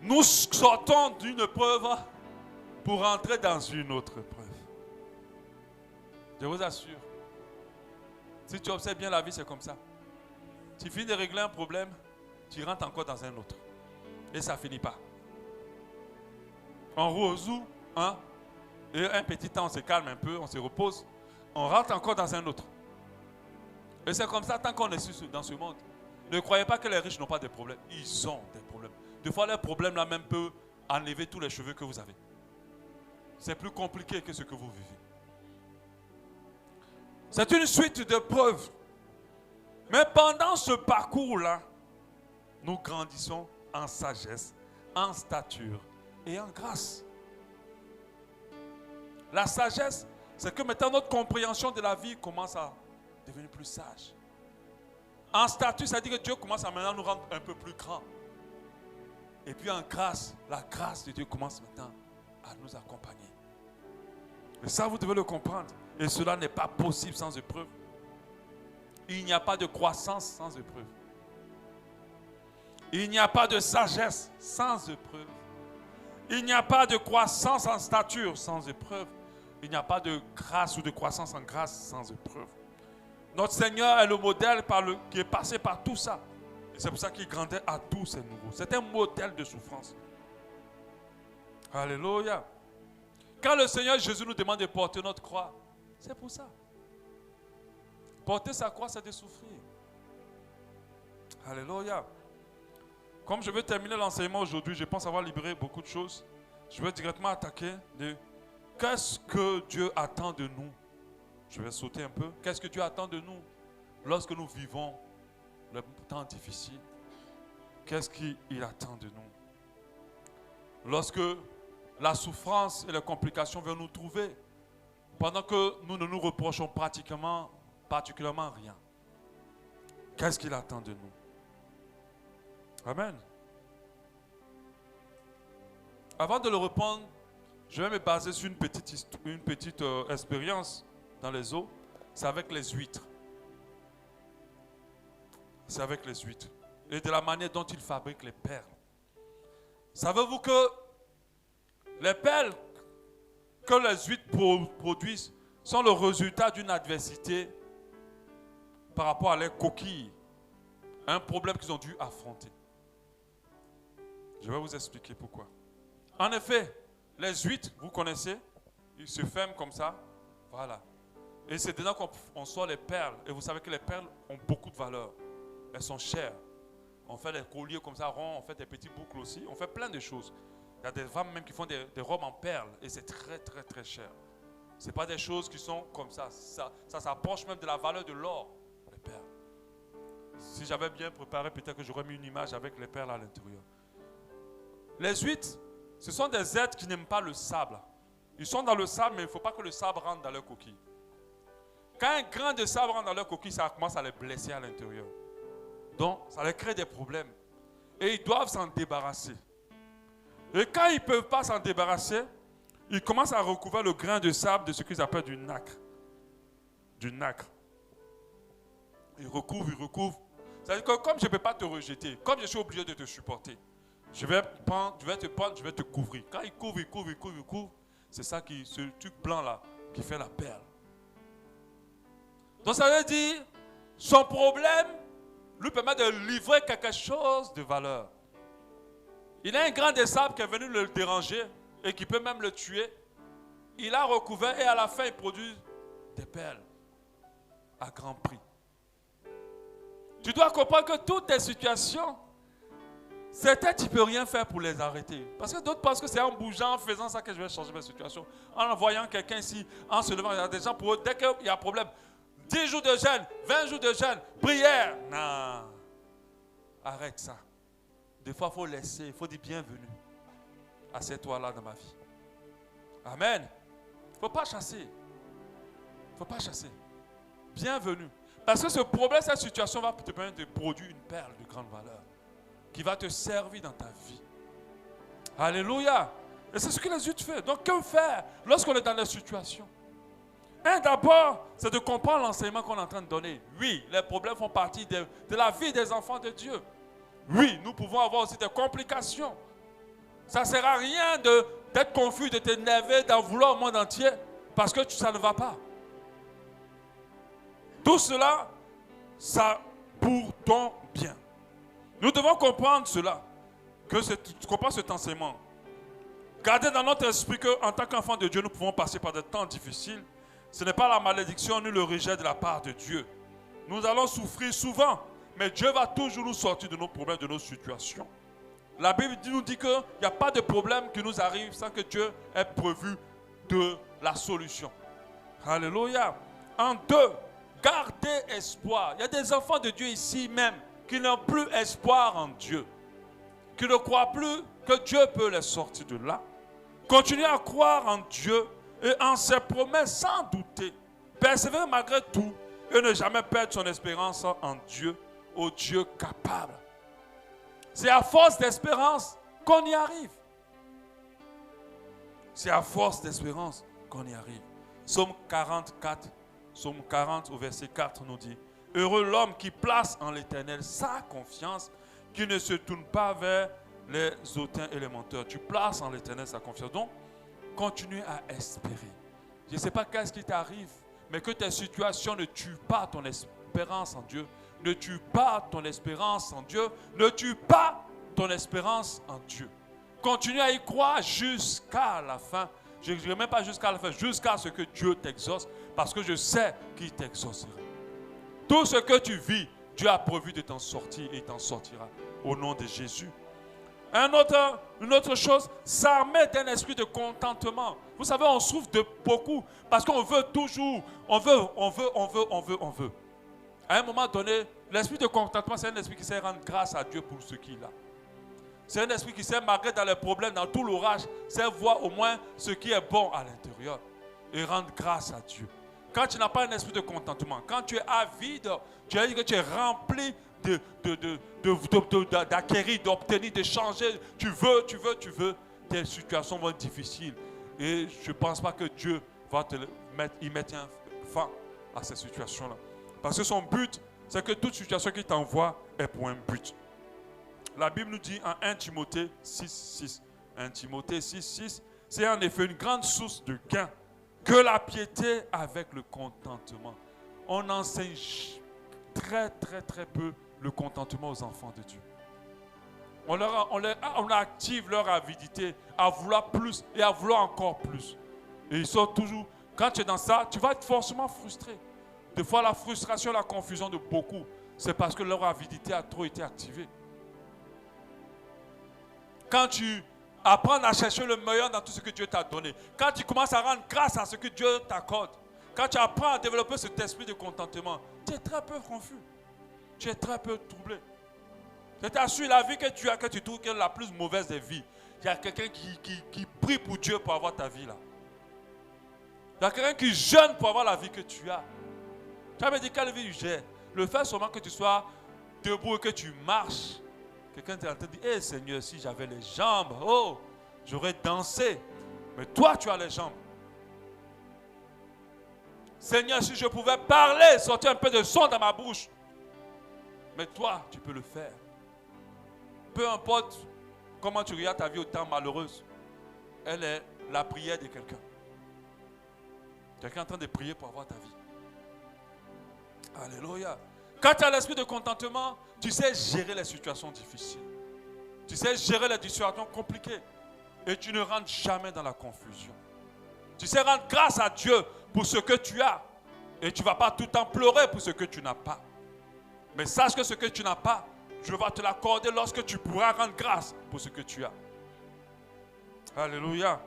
Nous sortons d'une preuve pour entrer dans une autre épreuve. Je vous assure. Si tu observes bien la vie, c'est comme ça. Tu finis de régler un problème, tu rentres encore dans un autre. Et ça ne finit pas. On résout un, et un petit temps, on se calme un peu, on se repose. On rentre encore dans un autre. Et c'est comme ça tant qu'on est dans ce monde. Ne croyez pas que les riches n'ont pas de problèmes. Ils ont des problèmes. Des fois, leurs problèmes là même peuvent enlever tous les cheveux que vous avez. C'est plus compliqué que ce que vous vivez. C'est une suite de preuves. Mais pendant ce parcours-là, nous grandissons en sagesse, en stature et en grâce. La sagesse, c'est que maintenant notre compréhension de la vie commence à devenir plus sage. En stature, ça veut dire que Dieu commence à maintenant nous rendre un peu plus grands. Et puis en grâce, la grâce de Dieu commence maintenant à nous accompagner. Et ça, vous devez le comprendre. Et cela n'est pas possible sans épreuve. Il n'y a pas de croissance sans épreuve. Il n'y a pas de sagesse sans épreuve. Il n'y a pas de croissance en stature sans épreuve. Il n'y a pas de grâce ou de croissance en grâce sans épreuve. Notre Seigneur est le modèle qui est passé par tout ça. Et c'est pour ça qu'il grandait à tous ces nouveaux. C'est un modèle de souffrance. Alléluia. Quand le Seigneur Jésus nous demande de porter notre croix, c'est pour ça. Porter sa croix, c'est de souffrir. Alléluia. Comme je vais terminer l'enseignement aujourd'hui, je pense avoir libéré beaucoup de choses. Je vais directement attaquer de qu'est-ce que Dieu attend de nous. Je vais sauter un peu. Qu'est-ce que Dieu attend de nous lorsque nous vivons le temps difficile? Qu'est-ce qu'il attend de nous? Lorsque la souffrance et les complications viennent nous trouver, pendant que nous ne nous reprochons particulièrement rien. Qu'est-ce qu'il attend de nous? Amen. Avant de le répondre, je vais me baser sur une petite expérience dans les eaux. C'est avec les huîtres. C'est avec les huîtres. Et de la manière dont ils fabriquent les perles. Savez-vous que les perles que les huîtres produisent sont le résultat d'une adversité par rapport à leurs coquilles, un problème qu'ils ont dû affronter. Je vais vous expliquer pourquoi. En effet, les huîtres, vous connaissez, ils se ferment comme ça, voilà. Et c'est dedans qu'on sort les perles. Et vous savez que les perles ont beaucoup de valeur. Elles sont chères. On fait des colliers comme ça ronds, on fait des petits boucles aussi, on fait plein de choses. Il y a des femmes même qui font des robes en perles et c'est très très très cher. Ce n'est pas des choses qui sont comme ça. Ça s'approche même de la valeur de l'or, les perles. Si j'avais bien préparé, peut-être que j'aurais mis une image avec les perles à l'intérieur. Les huîtres, ce sont des êtres qui n'aiment pas le sable. Ils sont dans le sable, mais il ne faut pas que le sable rentre dans leur coquille. Quand un grain de sable rentre dans leur coquille, ça commence à les blesser à l'intérieur. Donc, ça leur crée des problèmes. Et ils doivent s'en débarrasser. Et quand ils ne peuvent pas s'en débarrasser, ils commencent à recouvrir le grain de sable de ce qu'ils appellent du nacre. Du nacre. Ils recouvrent. C'est-à-dire que comme je ne peux pas te rejeter, comme je suis obligé de te supporter, je vais te couvrir. Quand ils couvrent, c'est ça ce truc blanc là qui fait la perle. Donc ça veut dire, son problème lui permet de livrer quelque chose de valeur. Il a un grain de sable qui est venu le déranger et qui peut même le tuer. Il a recouvert et à la fin il produit des perles à grand prix. Tu dois comprendre que toutes tes situations, certains tu ne peux rien faire pour les arrêter. Parce que d'autres pensent que c'est en bougeant, en faisant ça que je vais changer ma situation. En envoyant quelqu'un ici, en se levant, il y a des gens pour eux, dès qu'il y a un problème, 10 jours de jeûne, 20 jours de jeûne, prière. Non, arrête ça. Des fois, il faut laisser, il faut dire bienvenue. Assieds-toi là dans ma vie. Amen. Il ne faut pas chasser. Il ne faut pas chasser. Bienvenue. Parce que ce problème, cette situation va te permettre de produire une perle de grande valeur qui va te servir dans ta vie. Alléluia. Et c'est ce que les huîtres font. Donc, que faire lorsqu'on est dans des situations? D'abord, c'est de comprendre l'enseignement qu'on est en train de donner. Oui, les problèmes font partie de la vie des enfants de Dieu. Oui, nous pouvons avoir aussi des complications. Ça ne sert à rien d'être confus, de t'énerver, d'en vouloir au monde entier, parce que ça ne va pas. Tout cela, ça pour ton bien. Nous devons comprendre cela, comprendre cet enseignement. Gardez dans notre esprit qu'en tant qu'enfants de Dieu, nous pouvons passer par des temps difficiles. Ce n'est pas la malédiction ni le rejet de la part de Dieu. Nous allons souffrir souvent, mais Dieu va toujours nous sortir de nos problèmes, de nos situations. La Bible nous dit qu'il n'y a pas de problème qui nous arrive sans que Dieu ait prévu de la solution. Alléluia. En deux, gardez espoir. Il y a des enfants de Dieu ici même qui n'ont plus espoir en Dieu, qui ne croient plus que Dieu peut les sortir de là. Continuez à croire en Dieu et en ses promesses sans douter. Persévérez malgré tout et ne jamais perdre son espérance en Dieu, au Dieu capable. C'est à force d'espérance qu'on y arrive. C'est à force d'espérance qu'on y arrive. Psaume 44, Psaume 40 au verset 4 nous dit: heureux l'homme qui place en l'Éternel sa confiance, qui ne se tourne pas vers les hautains et les menteurs. Tu places en l'Éternel sa confiance. Donc, continue à espérer. Je ne sais pas qu'est-ce qui t'arrive, mais que tes situations ne tuent pas ton espérance en Dieu. Ne tue pas ton espérance en Dieu. Ne tue pas ton espérance en Dieu. Continue à y croire jusqu'à la fin. Je ne dirais même pas jusqu'à la fin, jusqu'à ce que Dieu t'exauce, parce que je sais qu'il t'exaucera. Tout ce que tu vis, Dieu a prévu de t'en sortir et il t'en sortira. Au nom de Jésus. Une autre chose, s'armer d'un esprit de contentement. Vous savez, on souffre de beaucoup parce qu'on veut toujours, on veut. À un moment donné, l'esprit de contentement, c'est un esprit qui sait rendre grâce à Dieu pour ce qu'il a. C'est un esprit qui sait, malgré dans les problèmes, dans tout l'orage, sait voir au moins ce qui est bon à l'intérieur et rendre grâce à Dieu. Quand tu n'as pas un esprit de contentement, quand tu es avide, tu as dit que tu es rempli d'acquérir, d'obtenir, de changer, tu veux, tes situations vont être difficiles. Et je ne pense pas que Dieu va y mettre un fin à ces situations-là. Parce que son but, c'est que toute situation qu'il t'envoie est pour un but. La Bible nous dit en 1 Timothée 6:6, 1 Timothée 6:6, c'est en effet une grande source de gain que la piété avec le contentement. On enseigne très peu le contentement aux enfants de Dieu. On active leur avidité à vouloir plus et à vouloir encore plus. Et ils sont toujours, quand tu es dans ça, tu vas être forcément frustré. Des fois, la frustration, la confusion de beaucoup, c'est parce que leur avidité a trop été activée. Quand tu apprends à chercher le meilleur dans tout ce que Dieu t'a donné, quand tu commences à rendre grâce à ce que Dieu t'accorde, quand tu apprends à développer cet esprit de contentement, tu es très peu confus. Tu es très peu troublé. Je t'assure, la vie que tu as, que tu trouves qu'elle est la plus mauvaise des vies, il y a quelqu'un qui prie pour Dieu pour avoir ta vie là. Il y a quelqu'un qui jeûne pour avoir la vie que tu as. Tu as me dit quelle vie j'ai. Le fait seulement que tu sois debout et que tu marches. Quelqu'un te dit, hé Seigneur, si j'avais les jambes, oh, j'aurais dansé. Mais toi, tu as les jambes. Seigneur, si je pouvais parler, sortir un peu de son dans ma bouche. Mais toi, tu peux le faire. Peu importe comment tu regardes ta vie autant malheureuse, elle est la prière de quelqu'un. Quelqu'un est en train de prier pour avoir ta vie. Alléluia. Quand tu as l'esprit de contentement, tu sais gérer les situations difficiles. Tu sais gérer les situations compliquées. Et tu ne rentres jamais dans la confusion. Tu sais rendre grâce à Dieu pour ce que tu as. Et tu ne vas pas tout le temps pleurer pour ce que tu n'as pas. Mais sache que ce que tu n'as pas, Dieu va te l'accorder lorsque tu pourras rendre grâce pour ce que tu as. Alléluia.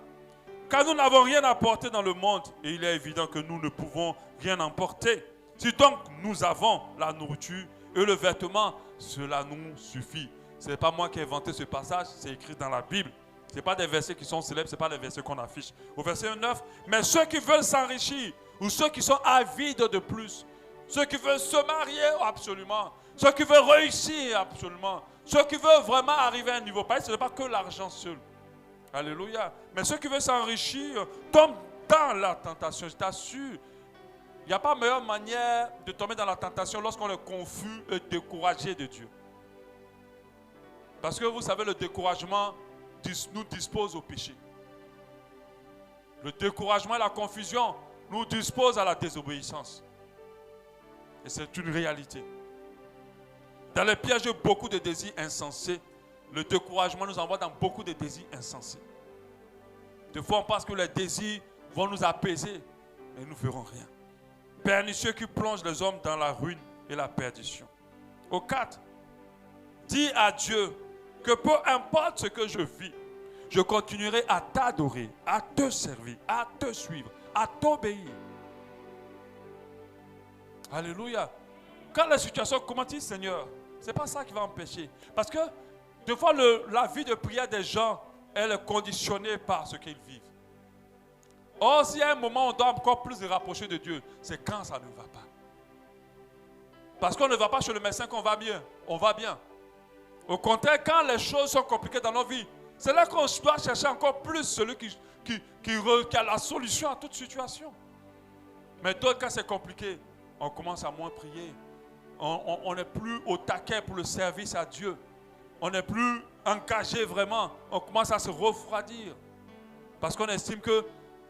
Car nous n'avons rien apporté dans le monde et il est évident que nous ne pouvons rien emporter. Si donc nous avons la nourriture et le vêtement, cela nous suffit. Ce n'est pas moi qui ai inventé ce passage, c'est écrit dans la Bible. Ce n'est pas des versets qui sont célèbres, ce n'est pas des versets qu'on affiche. Au verset 9, mais ceux qui veulent s'enrichir ou ceux qui sont avides de plus, ceux qui veulent se marier absolument, ceux qui veulent réussir absolument, ceux qui veulent vraiment arriver à un niveau, ce n'est pas que l'argent seul. Alléluia. Mais ceux qui veulent s'enrichir tombent dans la tentation, je t'assure. Il n'y a pas meilleure manière de tomber dans la tentation lorsqu'on est confus et découragé de Dieu. Parce que vous savez, le découragement nous dispose au péché. Le découragement et la confusion nous disposent à la désobéissance. Et c'est une réalité. Dans le piège de beaucoup de désirs insensés, le découragement nous envoie dans beaucoup de désirs insensés. Des fois, on pense que les désirs vont nous apaiser, mais nous ne ferons rien. Pernicieux qui plonge les hommes dans la ruine et la perdition. Au 4, dis à Dieu que peu importe ce que je vis, je continuerai à t'adorer, à te servir, à te suivre, à t'obéir. Alléluia. Quand la situation commence, Seigneur, ce n'est pas ça qui va empêcher. Parce que des fois, la vie de prière des gens, elle est conditionnée par ce qu'ils vivent. Or, s'il y a un moment où on doit encore plus se rapprocher de Dieu, c'est quand ça ne va pas. Parce qu'on ne va pas chez le médecin qu'on va bien. On va bien. Au contraire, quand les choses sont compliquées dans nos vies, c'est là qu'on doit chercher encore plus celui qui a la solution à toute situation. Mais d'autres, quand c'est compliqué, on commence à moins prier. On n'est plus au taquet pour le service à Dieu. On n'est plus engagé vraiment. On commence à se refroidir. Parce qu'on estime que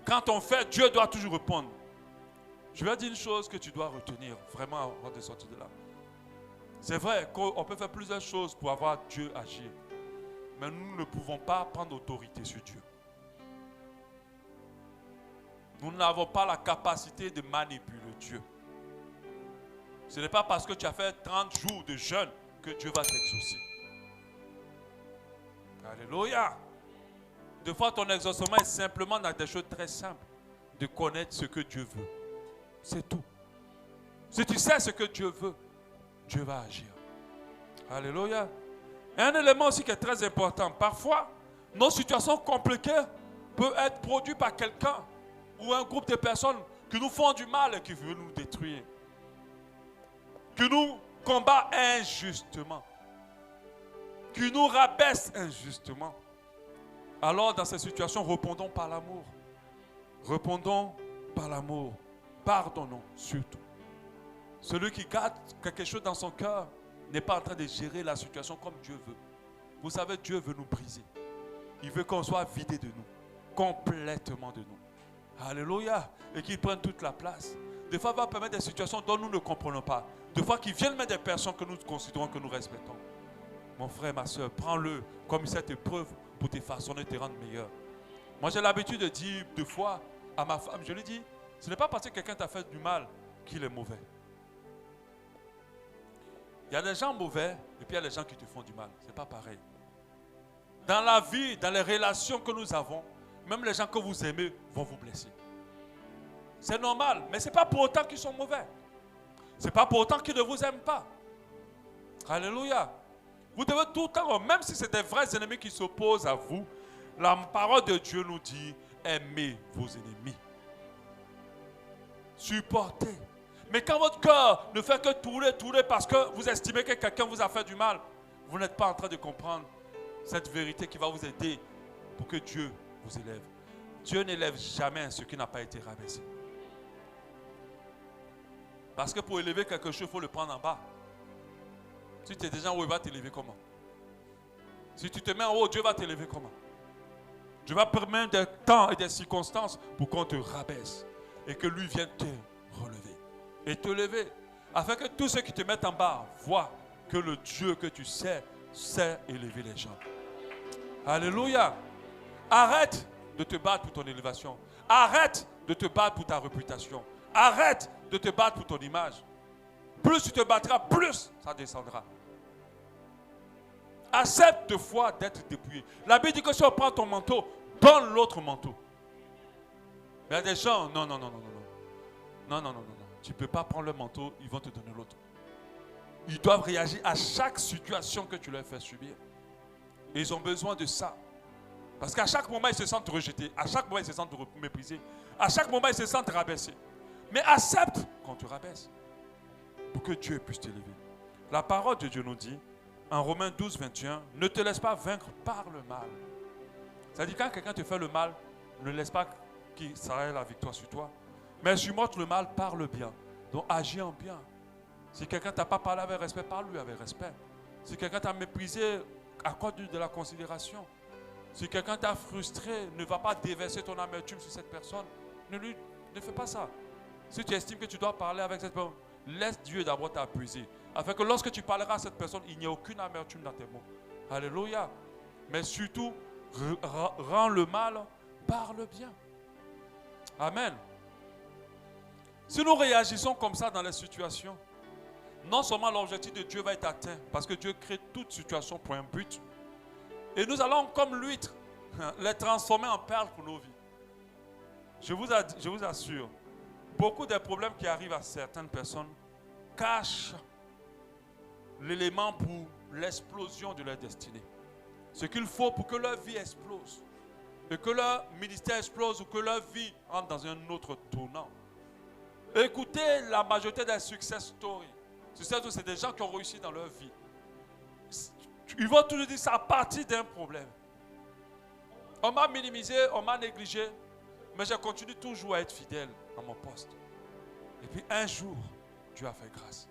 quand on fait, Dieu doit toujours répondre. Je vais dire une chose que tu dois retenir vraiment avant de sortir de là. C'est vrai qu'on peut faire plusieurs choses pour avoir Dieu agir. Mais nous ne pouvons pas prendre autorité sur Dieu. Nous n'avons pas la capacité de manipuler Dieu. Ce n'est pas parce que tu as fait 30 jours de jeûne que Dieu va t'exaucer. Alléluia. Des fois, ton exaucement est simplement dans des choses très simples. De connaître ce que Dieu veut. C'est tout. Si tu sais ce que Dieu veut, Dieu va agir. Alléluia. Et un élément aussi qui est très important. Parfois, nos situations compliquées peuvent être produites par quelqu'un ou un groupe de personnes qui nous font du mal et qui veulent nous détruire. Qui nous combattent injustement. Qui nous rabaissent injustement. Alors, dans ces situations, répondons par l'amour. Répondons par l'amour. Pardonnons surtout. Celui qui garde quelque chose dans son cœur n'est pas en train de gérer la situation comme Dieu veut. Vous savez, Dieu veut nous briser. Il veut qu'on soit vidé de nous. Complètement de nous. Alléluia. Et qu'il prenne toute la place. Des fois, il va permettre des situations dont nous ne comprenons pas. Des fois, qu'il vienne mettre des personnes que nous considérons, que nous respectons. Mon frère, ma soeur, prends-le comme cette épreuve pour te façonner, te rendre meilleur. Moi, j'ai l'habitude de dire deux fois à ma femme, je lui dis, ce n'est pas parce que quelqu'un t'a fait du mal qu'il est mauvais. Il y a des gens mauvais et puis il y a des gens qui te font du mal. Ce n'est pas pareil. Dans la vie, dans les relations que nous avons, même les gens que vous aimez vont vous blesser. C'est normal, mais ce n'est pas pour autant qu'ils sont mauvais. Ce n'est pas pour autant qu'ils ne vous aiment pas. Alléluia. Vous devez tout le temps, même si c'est des vrais ennemis qui s'opposent à vous, la parole de Dieu nous dit, aimez vos ennemis. Supportez. Mais quand votre cœur ne fait que tourner parce que vous estimez que quelqu'un vous a fait du mal, vous n'êtes pas en train de comprendre cette vérité qui va vous aider pour que Dieu vous élève. Dieu n'élève jamais ce qui n'a pas été rabaissé. Parce que pour élever quelque chose, il faut le prendre en bas. Si tu es déjà en haut, il va t'élever comment? Si tu te mets en haut, Dieu va t'élever comment? Dieu va permettre des temps et des circonstances pour qu'on te rabaisse et que lui vienne te relever et te lever, afin que tous ceux qui te mettent en bas voient que le Dieu que tu sait élever les gens. Alléluia. Arrête de te battre pour ton élévation. Arrête de te battre pour ta réputation. Arrête de te battre pour ton image. Plus tu te battras, plus ça descendra. Accepte de fois d'être dépouillé. La Bible dit que si on prend ton manteau, donne l'autre manteau. Mais il y a des gens, non. Tu ne peux pas prendre le manteau, ils vont te donner l'autre. Ils doivent réagir à chaque situation que tu leur fais subir. Et ils ont besoin de ça. Parce qu'à chaque moment, ils se sentent rejetés. À chaque moment, ils se sentent méprisés. À chaque moment, ils se sentent rabaissés. Mais accepte qu'on te rabaisse. Pour que Dieu puisse t'élever. La parole de Dieu nous dit, en Romains 12, 21, ne te laisse pas vaincre par le mal. C'est-à-dire quand quelqu'un te fait le mal, ne laisse pas qu'il s'arrête la victoire sur toi. Mais surmonte le mal par le bien. Donc agis en bien. Si quelqu'un ne t'a pas parlé avec respect, parle-lui avec respect. Si quelqu'un t'a méprisé, accorde-lui de la considération. Si quelqu'un t'a frustré, ne va pas déverser ton amertume sur cette personne. Ne fais pas ça. Si tu estimes que tu dois parler avec cette personne, laisse Dieu d'abord t'appuyer. Afin que lorsque tu parleras à cette personne, il n'y ait aucune amertume dans tes mots. Alléluia. Mais surtout, rends le mal par le bien. Amen. Si nous réagissons comme ça dans les situations, non seulement l'objectif de Dieu va être atteint, parce que Dieu crée toute situation pour un but, et nous allons, comme l'huître, les transformer en perles pour nos vies. Je vous assure, beaucoup des problèmes qui arrivent à certaines personnes cachent l'élément pour l'explosion de leur destinée. Ce qu'il faut pour que leur vie explose, et que leur ministère explose, ou que leur vie entre dans un autre tournant. Écoutez la majorité des success stories. C'est des gens qui ont réussi dans leur vie. Ils vont toujours dire ça à partir d'un problème. On m'a minimisé, on m'a négligé, mais j'ai continué toujours à être fidèle à mon poste. Et puis un jour, Dieu a fait grâce.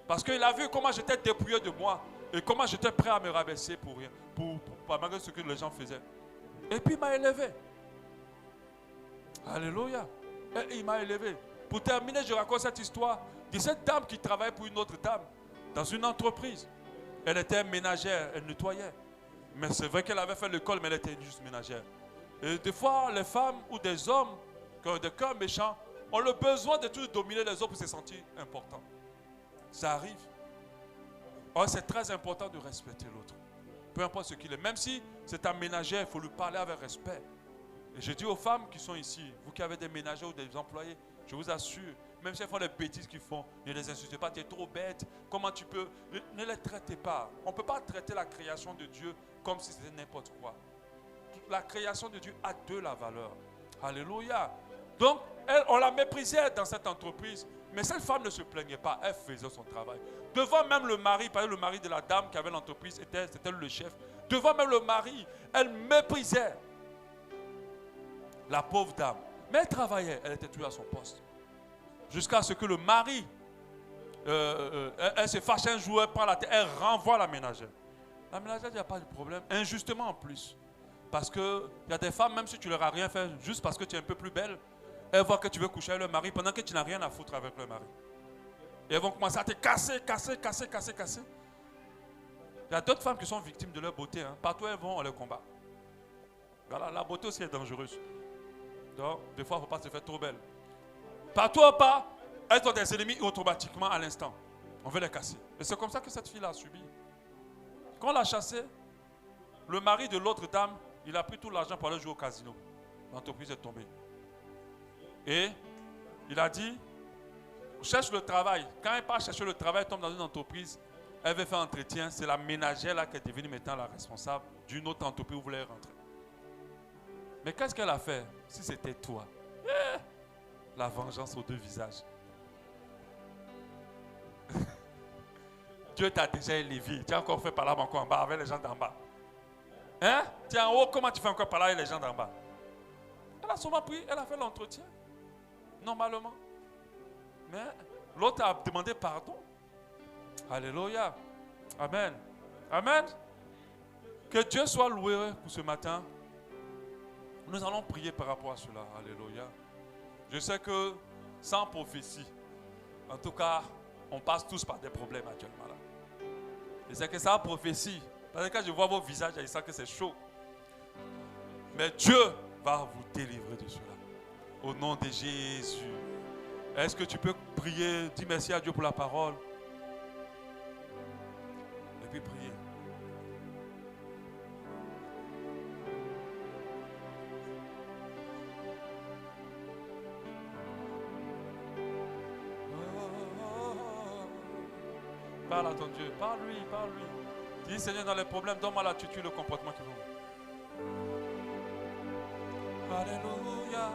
Parce qu'il a vu comment j'étais dépouillé de moi et comment j'étais prêt à me rabaisser pour rien, malgré ce que les gens faisaient. Et puis il m'a élevé. Alléluia. Et il m'a élevé. Pour terminer, je raconte cette histoire de cette dame qui travaillait pour une autre dame dans une entreprise. Elle était ménagère, elle nettoyait. Mais c'est vrai qu'elle avait fait l'école, mais elle était juste ménagère. Et des fois, les femmes ou des hommes qui ont des cœurs méchants ont le besoin de tout dominer les autres pour se sentir importants. Ça arrive. Or, c'est très important de respecter l'autre. Peu importe ce qu'il est. Même si c'est un ménagère, il faut lui parler avec respect. Et je dis aux femmes qui sont ici, vous qui avez des ménagers ou des employés, je vous assure, même si elles font les bêtises qu'ils font, ne les insultez pas, tu es trop bête. Comment tu peux... Ne les traitez pas. On ne peut pas traiter la création de Dieu comme si c'était n'importe quoi. La création de Dieu a de la valeur. Alléluia. Donc, on la méprisait dans cette entreprise, mais cette femme ne se plaignait pas, elle faisait son travail. Devant même le mari, parce que le mari de la dame qui avait l'entreprise, c'était le chef. Devant même le mari, elle méprisait la pauvre dame. Mais elle travaillait, elle était toujours à son poste. Jusqu'à ce que le mari, elle se fâche un jour, elle prend la tête, elle renvoie la ménagère. La ménagère, il n'y a pas de problème, injustement en plus. Parce qu'il y a des femmes, même si tu leur as rien fait, juste parce que tu es un peu plus belle, elles voient que tu veux coucher avec le mari pendant que tu n'as rien à foutre avec le mari. Et elles vont commencer à te casser. Il y a d'autres femmes qui sont victimes de leur beauté. Hein. Partout où elles vont, on les combat. Voilà, la beauté aussi est dangereuse. Donc, des fois, il ne faut pas se faire trop belle. Partout où pas, elles ont des ennemis automatiquement à l'instant. On veut les casser. Et c'est comme ça que cette fille-là a subi. Quand on l'a chassée, le mari de l'autre dame, il a pris tout l'argent pour aller jouer au casino. L'entreprise est tombée. Et il a dit, cherche le travail. Quand elle part chercher le travail, elle tombe dans une entreprise, elle veut faire un entretien. C'est la ménagère là qui est devenue maintenant la responsable d'une autre entreprise où vous voulez rentrer. Mais qu'est-ce qu'elle a fait? Si c'était toi, la vengeance aux deux visages. Dieu t'a déjà élevé. Tu as encore fait parler encore en bas avec les gens d'en bas. Hein? Tu es en haut, comment tu fais encore parler avec les gens d'en bas? Elle a souvent pris, elle a fait l'entretien. Normalement. Mais l'autre a demandé pardon. Alléluia. Amen. Amen. Que Dieu soit loué pour ce matin. Nous allons prier par rapport à cela. Alléluia. Je sais que sans prophétie, en tout cas, on passe tous par des problèmes actuellement là. Je sais que sans prophétie, parce que quand je vois vos visages, je sens que c'est chaud. Mais Dieu va vous délivrer de cela. Au nom de Jésus. Est-ce que tu peux prier, dire merci à Dieu pour la parole? Et puis prier. Parle à ton Dieu, parle-lui. Dis Seigneur, dans les problèmes, donne-moi l'attitude, le comportement qu'il faut. Alléluia.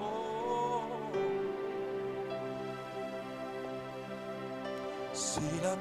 Oh. Si la